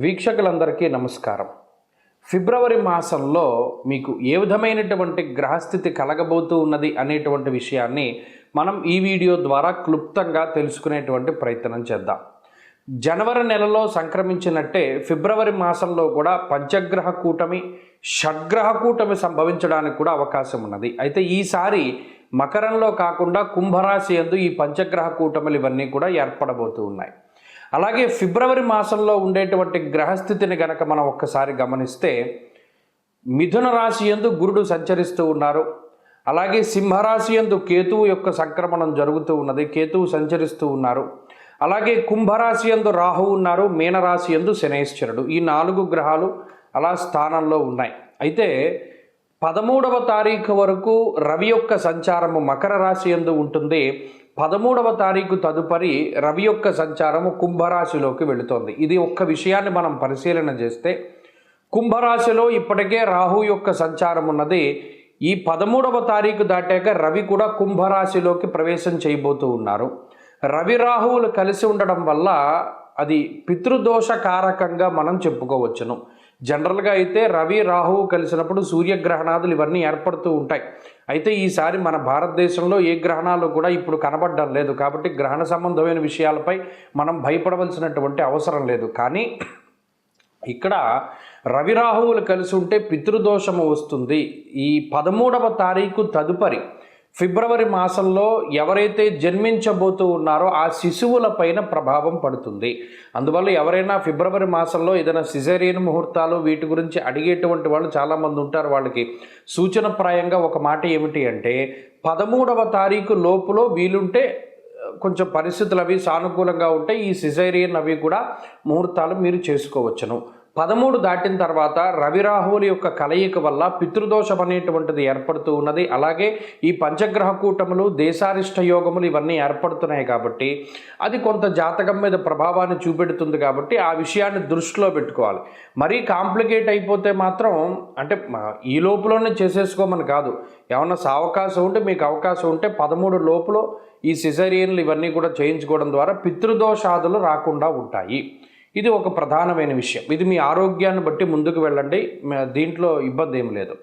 వీక్షకులందరికీ నమస్కారం. ఫిబ్రవరి మాసంలో మీకు ఏ విధమైనటువంటి గ్రహస్థితి కలగబోతూ ఉన్నది అనేటువంటి విషయాన్ని మనం ఈ వీడియో ద్వారా క్లుప్తంగా తెలుసుకునేటువంటి ప్రయత్నం చేద్దాం. జనవరి నెలలో సంక్రమించినట్టే ఫిబ్రవరి మాసంలో కూడా పంచగ్రహ కూటమి, షడ్గ్రహ కూటమి సంభవించడానికి కూడా అవకాశం ఉన్నది. అయితే ఈసారి మకరంలో కాకుండా కుంభరాశి యందు ఈ పంచగ్రహ కూటములు ఇవన్నీ కూడా ఏర్పడబోతూ ఉన్నాయి. అలాగే ఫిబ్రవరి మాసంలో ఉండేటువంటి గ్రహస్థితిని గనక మనం ఒక్కసారి గమనిస్తే మిథున రాశి యందు గురుడు సంచరిస్తూ ఉన్నారు. అలాగే సింహరాశి యందు కేతువు యొక్క సంక్రమణం జరుగుతూ ఉన్నది, కేతువు సంచరిస్తూ ఉన్నారు. అలాగే కుంభరాశి యందు రాహువు ఉన్నారు, మీనరాశి యందు శనైశ్వరుడు. ఈ 4 గ్రహాలు అలా స్థానంలో ఉన్నాయి. అయితే 13వ తారీఖు వరకు రవి యొక్క సంచారము మకర రాశి యందు ఉంటుంది. 13వ తారీఖు తదుపరి రవి యొక్క సంచారము కుంభరాశిలోకి వెళుతోంది. ఇది ఒక్క విషయాన్ని మనం పరిశీలన చేస్తే కుంభరాశిలో ఇప్పటికే రాహు యొక్క సంచారం ఉన్నది. ఈ 13వ తారీఖు దాటాక రవి కూడా కుంభరాశిలోకి ప్రవేశం చేయబోతూ ఉన్నారు. రవి రాహువులు కలిసి ఉండడం వల్ల అది పితృదోషకారకంగా మనం చెప్పుకోవచ్చును. జనరల్గా అయితే రవి రాహువు కలిసినప్పుడు సూర్యగ్రహణాదులు ఇవన్నీ ఏర్పడుతూ ఉంటాయి. అయితే ఈసారి మన భారతదేశంలో ఏ గ్రహణాలు కూడా ఇప్పుడు కనబడడం లేదు. కాబట్టి గ్రహణ సంబంధమైన విషయాలపై మనం భయపడవలసినటువంటి అవసరం లేదు. కానీ ఇక్కడ రవి రాహువులు కలిసి ఉంటే పితృదోషము వస్తుంది. ఈ 13వ తారీఖు తదుపరి ఫిబ్రవరి మాసంలో ఎవరైతే జన్మించబోతూ ఉన్నారో ఆ శిశువుల పైన ప్రభావం పడుతుంది. అందువల్ల ఎవరైనా ఫిబ్రవరి మాసంలో ఏదైనా సిజేరియన్ ముహూర్తాలు వీటి గురించి అడిగేటువంటి వాళ్ళు చాలామంది ఉంటారు. వాళ్ళకి సూచనప్రాయంగా ఒక మాట ఏమిటి అంటే 13వ తారీఖు లోపులో వీలుంటే కొంచెం పరిస్థితులు అవి సానుకూలంగా ఉంటే ఈ సిజేరియన్ అవి కూడా ముహూర్తాలు మీరు చేసుకోవచ్చును. 13 దాటిన తర్వాత రవి రాహువుల యొక్క కలయిక వల్ల పితృదోషం అనేటువంటిది ఏర్పడుతూ ఉన్నది. అలాగే ఈ పంచగ్రహ కూటములు, దేశారిష్ట యోగములు ఇవన్నీ ఏర్పడుతున్నాయి కాబట్టి అది కొంత జాతకం మీద ప్రభావాన్ని చూపెడుతుంది. కాబట్టి ఆ విషయాన్ని దృష్టిలో పెట్టుకోవాలి. మరీ కాంప్లికేట్ అయిపోతే మాత్రం అంటే ఈ లోపులోనే చేసేసుకోమని కాదు. ఏమన్నా అవకాశం ఉంటే మీకు అవకాశం ఉంటే 13 లోపులో ఈ సిజేరియన్లు ఇవన్నీ కూడా చేయించుకోవడం ద్వారా పితృదోషాదులు రాకుండా ఉంటాయి. ఇది ఒక ప్రధానమైన విషయం. ఇది మీ ఆరోగ్యాన్ని బట్టి ముందుకు వెళ్ళండి, దీంట్లో ఇబ్బంది ఏం లేదు.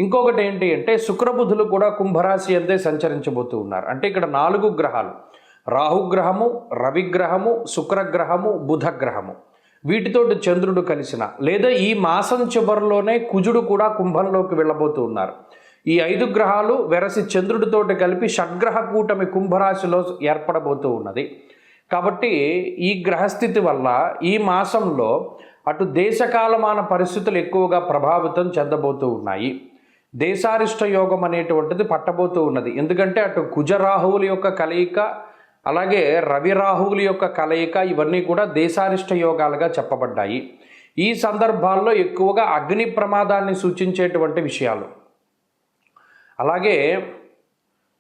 ఇంకొకటి ఏంటి అంటే శుక్రబుధులు కూడా కుంభరాశి అంతే సంచరించబోతూ ఉన్నారు. అంటే ఇక్కడ 4 గ్రహాలు, రాహుగ్రహము, రవిగ్రహము, శుక్రగ్రహము, బుధగ్రహము, వీటితోటి చంద్రుడు కలిసిన లేదా ఈ మాసం చివరిలోనే కుజుడు కూడా కుంభంలోకి వెళ్ళబోతూ ఉన్నారు. ఈ 5 గ్రహాలు వెరసి చంద్రుడితోటి కలిపి షడ్గ్రహ కూటమి కుంభరాశిలో ఏర్పడబోతూ ఉన్నది. కాబట్టి ఈ గ్రహస్థితి వల్ల ఈ మాసంలో అటు దేశకాలమాన పరిస్థితులు ఎక్కువగా ప్రభావితం చెందబోతూ ఉన్నాయి. దేశారిష్ట యోగం అనేటువంటిది పట్టబోతూ ఉన్నది. ఎందుకంటే అటు కుజరాహువుల యొక్క కలయిక, అలాగే రవి రాహువుల యొక్క కలయిక ఇవన్నీ కూడా దేశారిష్ట యోగాలుగా చెప్పబడ్డాయి. ఈ సందర్భాల్లో ఎక్కువగా అగ్ని ప్రమాదాన్ని సూచించేటువంటి విషయాలు, అలాగే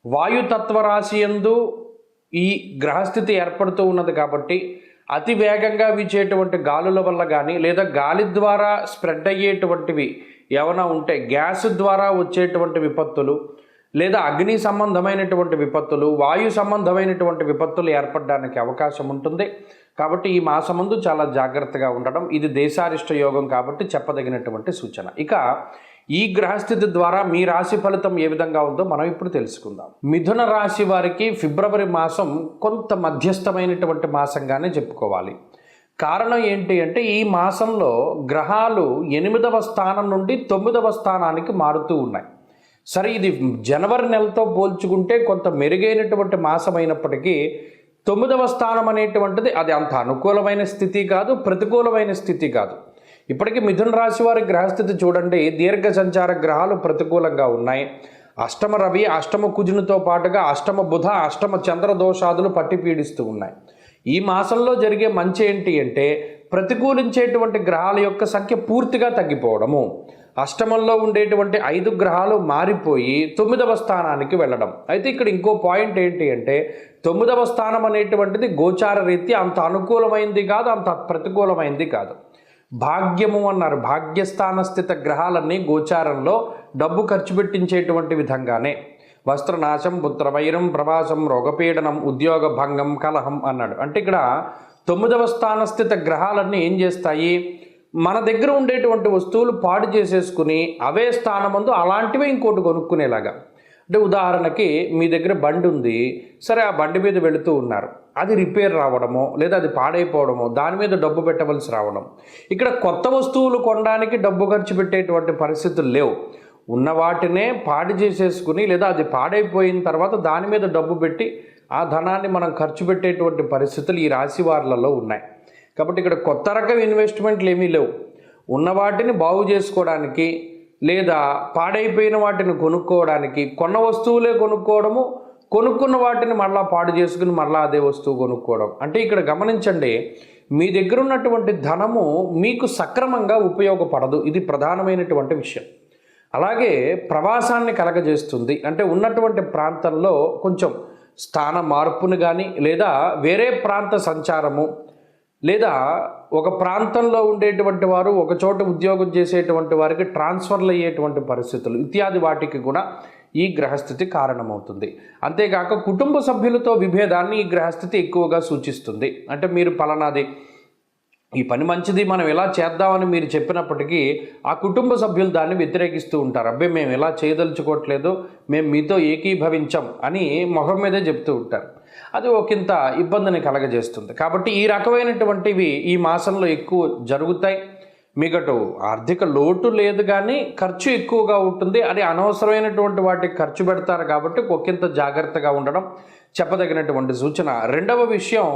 వాయుతత్వ రాశి యందు ఈ గ్రహస్థితి ఏర్పడుతూ ఉన్నది. కాబట్టి అతి వేగంగా వీచేటువంటి గాలుల వల్ల కానీ లేదా గాలి ద్వారా స్ప్రెడ్ అయ్యేటువంటివి ఏమైనా ఉంటే గ్యాస్ ద్వారా వచ్చేటువంటి విపత్తులు లేదా అగ్ని సంబంధమైనటువంటి విపత్తులు, వాయు సంబంధమైనటువంటి విపత్తులు ఏర్పడడానికి అవకాశం ఉంటుంది. కాబట్టి ఈ మాసమందు చాలా జాగ్రత్తగా ఉండడం, ఇది దేశారిష్ట యోగం కాబట్టి చెప్పదగినటువంటి సూచన. ఇక ఈ గ్రహస్థితి ద్వారా మీ రాశి ఫలితం ఏ విధంగా ఉందో మనం ఇప్పుడు తెలుసుకుందాం. మిథున రాశి వారికి ఫిబ్రవరి మాసం కొంత మధ్యస్థమైనటువంటి మాసంగానే చెప్పుకోవాలి. కారణం ఏంటి అంటే ఈ మాసంలో గ్రహాలు 8వ స్థానం నుండి 9వ స్థానానికి మారుతూ ఉన్నాయి. సరే, ఇది జనవరి నెలతో పోల్చుకుంటే కొంత మెరుగైనటువంటి మాసం అయినప్పటికీ 9వ స్థానం అనేటువంటిది అది అంత అనుకూలమైన స్థితి కాదు, ప్రతికూలమైన స్థితి కాదు. ఇప్పటికీ మిథున రాశి వారి గ్రహస్థితి చూడండి, దీర్ఘ సంచార గ్రహాలు ప్రతికూలంగా ఉన్నాయి. అష్టమ రవి, అష్టమ కుజునితో పాటుగా అష్టమ బుధ, అష్టమ చంద్ర దోషాదులు పట్టి పీడిస్తూ ఉన్నాయి. ఈ మాసంలో జరిగే మంచి ఏంటి అంటే ప్రతికూలించేటువంటి గ్రహాల యొక్క సంఖ్య పూర్తిగా తగ్గిపోవడము, అష్టమంలో ఉండేటువంటి 5 గ్రహాలు మారిపోయి 9వ స్థానానికి వెళ్ళడం. అయితే ఇక్కడ ఇంకో పాయింట్ ఏంటి అంటే 9వ స్థానం అనేటువంటిది గోచార రీత్యా అంత అనుకూలమైంది కాదు, అంత ప్రతికూలమైంది కాదు. భాగ్యము అన్నారు. భాగ్యస్థాన స్థిత గ్రహాలన్నీ గోచారంలో డబ్బు ఖర్చు పెట్టించేటువంటి విధంగానే వస్త్రనాశం, పుత్రవైరం, ప్రవాసం, రోగపీడనం, ఉద్యోగ భంగం, కలహం అన్నాడు. అంటే ఇక్కడ 9వ స్థానస్థిత గ్రహాలన్నీ ఏం చేస్తాయి, మన దగ్గర ఉండేటువంటి వస్తువులు పాడు చేసేసుకుని అవే స్థానమందు అలాంటివే ఇంకోటి కొనుక్కునేలాగా. అంటే ఉదాహరణకి మీ దగ్గర బండి ఉంది, సరే ఆ బండి మీద వెళుతూ ఉన్నారు, అది రిపేర్ రావడమో లేదా అది పాడైపోవడమో దాని మీద డబ్బు పెట్టవలసి రావడం. ఇక్కడ కొత్త వస్తువులు కొనడానికి డబ్బు ఖర్చు పెట్టేటువంటి పరిస్థితులు లేవు. ఉన్న వాటినే పాడు చేసేసుకుని లేదా అది పాడైపోయిన తర్వాత దాని మీద డబ్బు పెట్టి ఆ ధనాన్ని మనం ఖర్చు పెట్టేటువంటి పరిస్థితులు ఈ రాశి వారులలో ఉన్నాయి. కాబట్టి ఇక్కడ కొత్త రకం ఇన్వెస్ట్మెంట్లు ఏమీ లేవు. ఉన్న వాటిని బాగు చేసుకోవడానికి లేదా పాడైపోయిన వాటిని కొనుక్కోవడానికి, కొన్న వస్తువులే కొనుక్కోవడము, కొనుక్కున్న వాటిని మళ్ళీ పాడు చేసుకుని మళ్ళీ అదే వస్తువు కొనుక్కోవడం. అంటే ఇక్కడ గమనించండి, మీ దగ్గర ఉన్నటువంటి ధనము మీకు సక్రమంగా ఉపయోగపడదు. ఇది ప్రధానమైనటువంటి విషయం. అలాగే ప్రవాసాన్ని కలగజేస్తుంది. అంటే ఉన్నటువంటి ప్రాంతంలో కొంచెం స్థాన మార్పును కానీ లేదా వేరే ప్రాంత సంచారము లేదా ఒక ప్రాంతంలో ఉండేటువంటి వారు ఒక చోట ఉద్యోగం చేసేటువంటి వారికి ట్రాన్స్ఫర్లు అయ్యేటువంటి పరిస్థితులు ఇత్యాది వాటికి కూడా ఈ గ్రహస్థితి కారణమవుతుంది. అంతేకాక కుటుంబ సభ్యులతో విభేదాన్ని ఈ గ్రహస్థితి ఎక్కువగా సూచిస్తుంది. అంటే మీరు పలానాది ఈ పని మంచిది, మనం ఎలా చేద్దామని మీరు చెప్పినప్పటికీ ఆ కుటుంబ సభ్యులు దాన్ని వ్యతిరేకిస్తూ ఉంటారు. అబ్బాయి మేము ఎలా చేయదలుచుకోవట్లేదు, మేము మీతో ఏకీభవించం అని మొహం మీదే చెప్తూ ఉంటారు. అది ఒకంత ఇబ్బందిని కలగజేస్తుంది. కాబట్టి ఈ రకమైనటువంటివి ఈ మాసంలో ఎక్కువ జరుగుతాయి. మీకటు ఆర్థిక లోటు లేదు కానీ ఖర్చు ఎక్కువగా ఉంటుంది. అది అనవసరమైనటువంటి వాటికి ఖర్చు పెడతారు కాబట్టి ఒకంత జాగ్రత్తగా ఉండడం చెప్పదగినటువంటి సూచన. రెండవ విషయం,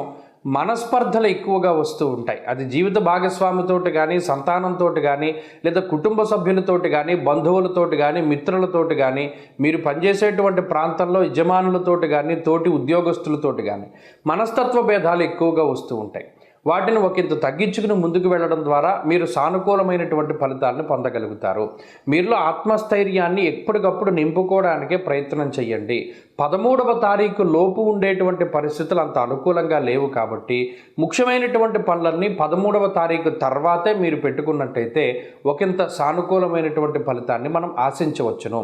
మనస్పర్ధలు ఎక్కువగా వస్తూ ఉంటాయి. అది జీవిత భాగస్వామితోటి కానీ, సంతానంతో కానీ, లేదా కుటుంబ సభ్యులతోటి కానీ, బంధువులతోటి కానీ, మిత్రులతోటి కానీ, మీరు పనిచేసేటువంటి ప్రాంతంలో యజమానులతోటి కానీ, తోటి ఉద్యోగస్తులతోటి కానీ మనస్తత్వ భేదాలు ఎక్కువగా వస్తూ ఉంటాయి. వాటిని ఒకంత తగ్గించుకుని ముందుకు వెళ్ళడం ద్వారా మీరు సానుకూలమైనటువంటి ఫలితాలను పొందగలుగుతారు. మీలో ఆత్మస్థైర్యాన్ని ఎప్పటికప్పుడు నింపుకోవడానికే ప్రయత్నం చేయండి. 13వ తారీఖు లోపు ఉండేటువంటి పరిస్థితులు అంత అనుకూలంగా లేవు కాబట్టి ముఖ్యమైనటువంటి పనులన్నీ 13వ తారీఖు తర్వాతే మీరు పెట్టుకున్నట్టయితే ఒకంత సానుకూలమైనటువంటి ఫలితాన్ని మనం ఆశించవచ్చును.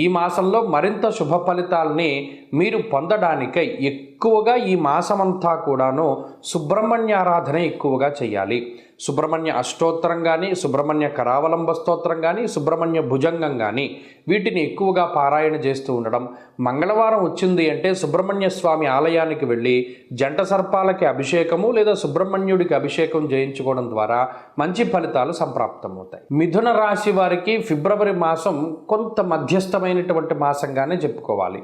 ఈ మాసంలో మరింత శుభ ఫలితాలని మీరు పొందడానికై ఎక్కువగా ఈ మాసమంతా కూడాను సుబ్రహ్మణ్యారాధన ఎక్కువగా చేయాలి. సుబ్రహ్మణ్య అష్టోత్తరం కానీ, సుబ్రహ్మణ్య కరావలంబ స్తోత్రం కానీ, సుబ్రహ్మణ్య భుజంగం కానీ వీటిని ఎక్కువగా పారాయణ చేస్తూ ఉండడం. మంగళవారం వచ్చింది అంటే సుబ్రహ్మణ్య స్వామి ఆలయానికి వెళ్ళి జంట సర్పాలకి అభిషేకము లేదా సుబ్రహ్మణ్యుడికి అభిషేకం చేయించుకోవడం ద్వారా మంచి ఫలితాలు సంప్రాప్తమవుతాయి. మిథున రాశి వారికి ఫిబ్రవరి మాసం కొంత మధ్యస్థమైనటువంటి మాసంగానే చెప్పుకోవాలి.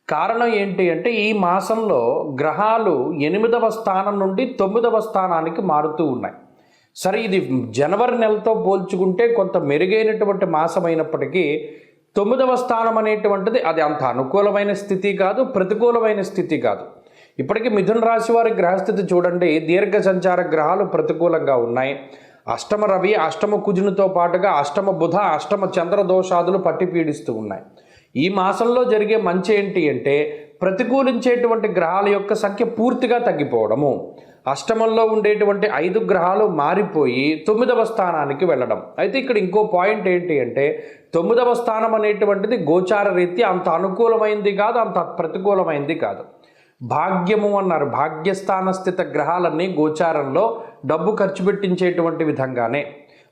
కారణం ఏంటి అంటే ఈ మాసంలో గ్రహాలు 8వ స్థానం నుండి 9వ స్థానానికి మారుతూ ఉన్నాయి. సరే, ఇది జనవరి నెలతో పోల్చుకుంటే కొంత మెరుగైనటువంటి మాసం అయినప్పటికీ 9వ స్థానం అనేటువంటిది అది అంత అనుకూలమైన స్థితి కాదు, ప్రతికూలమైన స్థితి కాదు. ఇప్పటికీ మిథున రాశి వారి గ్రహస్థితి చూడండి, దీర్ఘ సంచార గ్రహాలు ప్రతికూలంగా ఉన్నాయి. అష్టమ రవి, అష్టమ కుజునితో పాటుగా అష్టమ బుధ, అష్టమ చంద్ర దోషాదులు పట్టి పీడిస్తూ ఉన్నాయి. ఈ మాసంలో జరిగే మంచి ఏంటి అంటే ప్రతికూలించేటువంటి గ్రహాల యొక్క సంఖ్య పూర్తిగా తగ్గిపోవడము. అష్టమంలో ఉండేటువంటి 5 గ్రహాలు మారిపోయి 9వ స్థానానికి వెళ్ళడం. అయితే ఇక్కడ ఇంకో పాయింట్ ఏంటి అంటే 9వ స్థానం అనేటువంటిది గోచార రీత్యా అంత అనుకూలమైంది కాదు, అంత ప్రతికూలమైంది కాదు. భాగ్యము అన్నారు. భాగ్యస్థాన స్థిత గ్రహాలన్నీ గోచారంలో డబ్బు ఖర్చు పెట్టించేటువంటి విధంగానే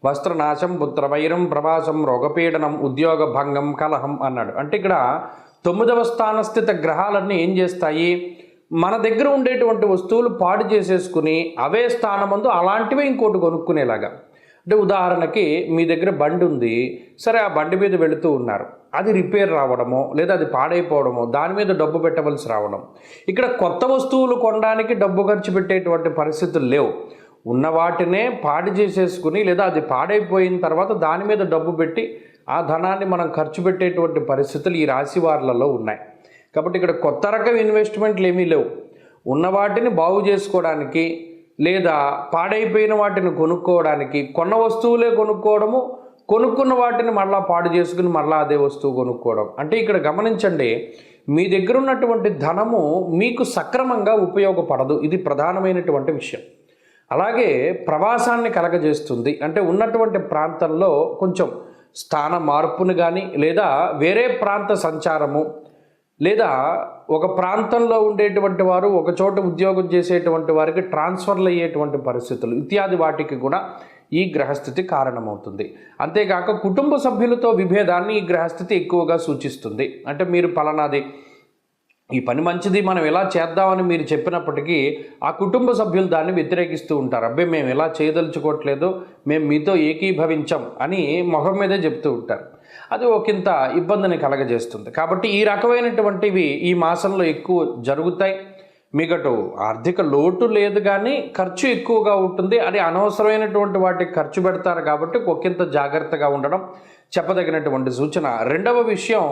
వస్త్రనాశం, పుత్రవైరం, ప్రవాసం, రోగపీడనం, ఉద్యోగ భంగం, కలహం అన్నాడు. అంటే ఇక్కడ 9వ స్థాన స్థిత గ్రహాలన్నీ ఏం చేస్తాయి, మన దగ్గర ఉండేటువంటి వస్తువులు పాడు చేసేసుకుని అవే స్థానమందు అలాంటివే ఇంకోటి కొనుక్కునేలాగా. అంటే ఉదాహరణకి మీ దగ్గర బండి ఉంది, సరే ఆ బండి మీద వెళుతూ ఉన్నారు, అది రిపేర్ రావడమో లేదా అది పాడైపోవడమో దాని మీద డబ్బు పెట్టవలసి రావడం. ఇక్కడ కొత్త వస్తువులు కొనడానికి డబ్బు ఖర్చు పెట్టేటువంటి పరిస్థితులు లేవు. ఉన్న వాటినే పాడు చేసేసుకుని లేదా అది పాడైపోయిన తర్వాత దాని మీద డబ్బు పెట్టి ఆ ధనాన్ని మనం ఖర్చు పెట్టేటువంటి పరిస్థితులు ఈ రాశి వారులలో ఉన్నాయి. కాబట్టి ఇక్కడ కొత్త రకం ఇన్వెస్ట్మెంట్లు ఏమీ లేవు. ఉన్న వాటిని బాగు చేసుకోవడానికి లేదా పాడైపోయిన వాటిని కొనుక్కోవడానికి, కొన్న వస్తువులే కొనుక్కోవడము, కొనుక్కున్న వాటిని మళ్ళీ పాడు చేసుకుని మళ్ళీ అదే వస్తువు కొనుక్కోవడం. అంటే ఇక్కడ గమనించండి, మీ దగ్గర ఉన్నటువంటి ధనము మీకు సక్రమంగా ఉపయోగపడదు. ఇది ప్రధానమైనటువంటి విషయం. అలాగే ప్రవాసాన్ని కలగజేస్తుంది. అంటే ఉన్నటువంటి ప్రాంతంలో కొంచెం స్థాన మార్పును కానీ లేదా వేరే ప్రాంత సంచారము లేదా ఒక ప్రాంతంలో ఉండేటువంటి వారు ఒక చోట ఉద్యోగం చేసేటువంటి వారికి ట్రాన్స్ఫర్లు అయ్యేటువంటి పరిస్థితులు ఇత్యాది వాటికి కూడా ఈ గ్రహస్థితి కారణమవుతుంది. అంతేకాక కుటుంబ సభ్యులతో విభేదాన్ని ఈ గ్రహస్థితి ఎక్కువగా సూచిస్తుంది. అంటే మీరు పలానాది ఈ పని మంచిది, మనం ఎలా చేద్దామని మీరు చెప్పినప్పటికీ ఆ కుటుంబ సభ్యులు దాన్ని వ్యతిరేకిస్తూ ఉంటారు. అబ్బాయి మేము ఎలా చేయదలుచుకోవట్లేదు, మేము మీతో ఏకీభవించం అని మొహం మీదే చెప్తూ ఉంటారు. అది ఒకంత ఇబ్బందిని కలగజేస్తుంది. కాబట్టి ఈ రకమైనటువంటివి ఈ మాసంలో ఎక్కువ జరుగుతాయి. మీకటు ఆర్థిక లోటు లేదు, కానీ ఖర్చు ఎక్కువగా ఉంటుంది. అది అనవసరమైనటువంటి వాటికి ఖర్చు పెడతారు కాబట్టి ఒకంత జాగ్రత్తగా ఉండడం చెప్పదగినటువంటి సూచన. రెండవ విషయం,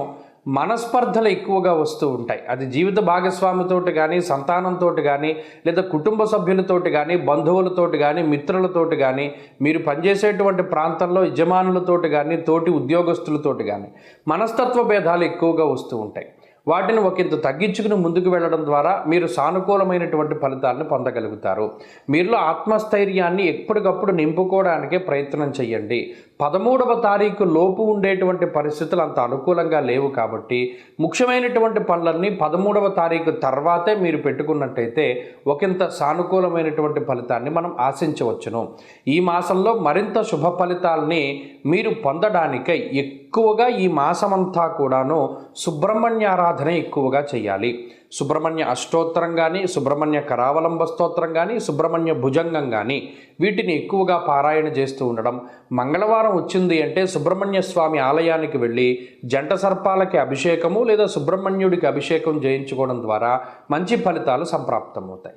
మనస్పర్ధలు ఎక్కువగా వస్తూ ఉంటాయి. అది జీవిత భాగస్వామితోటి కానీ, సంతానంతో కానీ, లేదా కుటుంబ సభ్యులతోటి కానీ, బంధువులతోటి కానీ, మిత్రులతోటి కానీ, మీరు పనిచేసేటువంటి ప్రాంతంలో యజమానులతోటి కానీ, తోటి ఉద్యోగస్తులతోటి కానీ మనస్తత్వ భేదాలు ఎక్కువగా వస్తూ ఉంటాయి. వాటిని ఒకంత తగ్గించుకుని ముందుకు వెళ్ళడం ద్వారా మీరు సానుకూలమైనటువంటి ఫలితాలను పొందగలుగుతారు. మీలో ఆత్మస్థైర్యాన్ని ఎప్పటికప్పుడు నింపుకోవడానికే ప్రయత్నం చేయండి. 13వ తారీఖు లోపు ఉండేటువంటి పరిస్థితులు అంత అనుకూలంగా లేవు కాబట్టి ముఖ్యమైనటువంటి పనులన్నీ 13వ తారీఖు తర్వాతే మీరు పెట్టుకున్నట్టయితే ఒకంత సానుకూలమైనటువంటి ఫలితాన్ని మనం ఆశించవచ్చును. ఈ మాసంలో మరింత శుభ ఫలితాలని మీరు పొందడానికై ఎక్కువగా ఈ మాసమంతా కూడాను సుబ్రహ్మణ్యారాధన ఎక్కువగా చేయాలి. సుబ్రహ్మణ్య అష్టోత్తరం కానీ, సుబ్రహ్మణ్య కరావలంబ స్తోత్రం కానీ, సుబ్రహ్మణ్య భుజంగం కానీ వీటిని ఎక్కువగా పారాయణ చేస్తూ ఉండడం. మంగళవారం వచ్చింది అంటే సుబ్రహ్మణ్య స్వామి ఆలయానికి వెళ్ళి జంట సర్పాలకి అభిషేకము లేదా సుబ్రహ్మణ్యుడికి అభిషేకం చేయించుకోవడం ద్వారా మంచి ఫలితాలు సంప్రాప్తమవుతాయి.